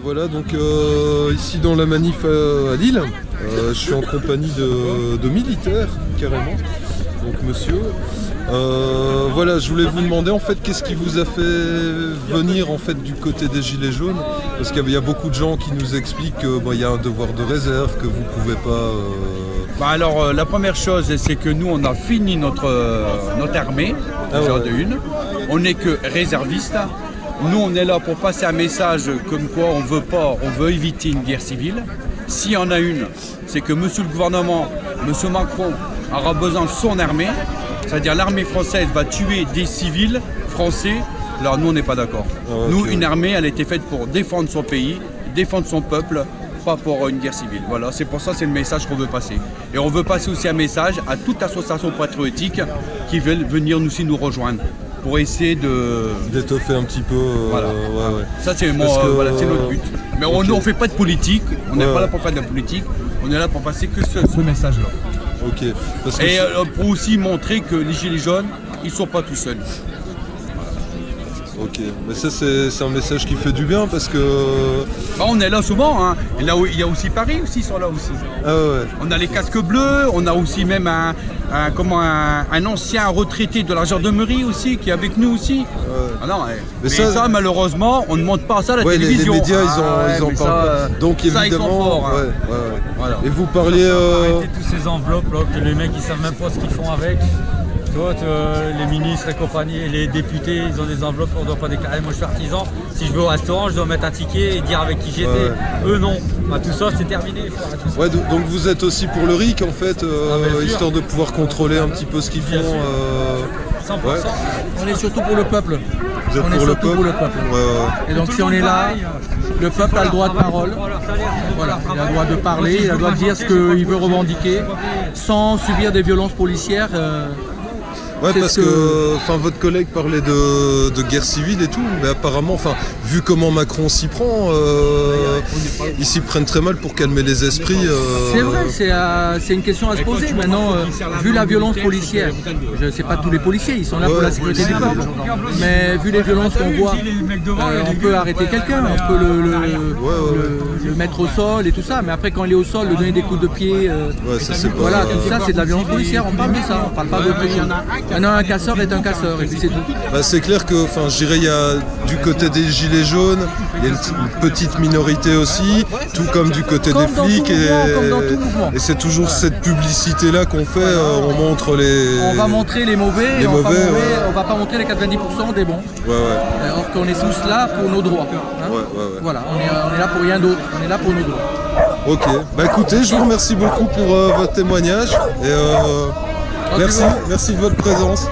Voilà, donc ici dans la manif à Lille, je suis en compagnie de militaires, carrément, donc monsieur. Voilà, je voulais vous demander en fait qu'est-ce qui vous a fait venir en fait du côté des Gilets jaunes, parce qu'il y a beaucoup de gens qui nous expliquent qu'il y a un devoir de réserve, que vous pouvez pas... Alors la première chose c'est que nous on a fini notre armée, déjà de une, on n'est que réservistes. Nous on est là pour passer un message comme quoi on veut éviter une guerre civile. S'il y en a une, c'est que monsieur le gouvernement, monsieur Macron aura besoin de son armée. C'est-à-dire l'armée française va tuer des civils français. Alors nous on n'est pas d'accord. Nous une armée elle a été faite pour défendre son pays, défendre son peuple, pas pour une guerre civile. Voilà, c'est pour ça c'est le message qu'on veut passer. Et on veut passer aussi un message à toute association patriotique qui veulent venir nous rejoindre pour essayer d'étoffer un petit peu. Voilà. Ça c'est notre but. Mais on ne fait pas de politique, on n'est pas là pour faire de la politique, on est là pour passer que ce message-là. Ok. Et pour aussi montrer que les Gilets jaunes, ils ne sont pas tout seuls. Ok, mais ça c'est un message qui fait du bien parce que... on est là souvent, hein. Et là, il y a aussi Paris aussi, ils sont là aussi. Ah ouais. On a les casques bleus, on a aussi même un ancien retraité de la gendarmerie aussi qui est avec nous aussi. Ouais. Ah non, mais ça malheureusement, on ne montre pas ça à la télévision. Les médias ils en parlent pas. Donc évidemment, ils sont forts, hein. Voilà. Et vous parliez... Arrêtez tous ces enveloppes là, que les mecs ils savent même pas ce qu'ils font avec. Les ministres et compagnie, les députés, ils ont des enveloppes, on ne doit pas déclarer. Moi je suis artisan, si je vais au restaurant, je dois mettre un ticket et dire avec qui j'étais. Eux non, tout ça c'est terminé. Donc vous êtes aussi pour le RIC en fait, histoire de pouvoir contrôler un petit peu ce qu'ils font. 100%. On est surtout pour le peuple. Vous êtes pour le peuple. Et donc si on est là, le peuple a le droit de parole. Voilà, il a le droit de parler, il a le droit de dire ce qu'il veut revendiquer, sans subir des violences policières. Ouais, parce que votre collègue parlait de guerre civile et tout, mais apparemment, vu comment Macron s'y prend, ils s'y prennent très mal pour calmer les esprits. C'est vrai, c'est une question à se poser. Maintenant, vu la violence policière, je ne sais pas tous les policiers, ils sont là pour la sécurité du peuple, mais vu les violences qu'on voit, on peut arrêter quelqu'un, on peut le mettre au sol et tout ça, mais après quand il est au sol, lui donner des coups de pied, voilà, tout ça c'est de la violence policière, on parle de ça, on parle pas d'autre chose. Maintenant, un casseur est un casseur, et puis c'est tout. C'est clair que, je dirais, il y a du côté des Gilets jaunes, il y a une petite minorité aussi, tout comme du côté des flics. Et c'est toujours cette publicité-là qu'on fait, on montre les... On va montrer les mauvais, on va pas montrer les 90% des bons. Alors qu'on est tous là pour nos droits. Voilà, on est là pour rien d'autre, on est là pour nos droits. Ok, écoutez, je vous remercie beaucoup pour votre témoignage. Et merci de votre présence.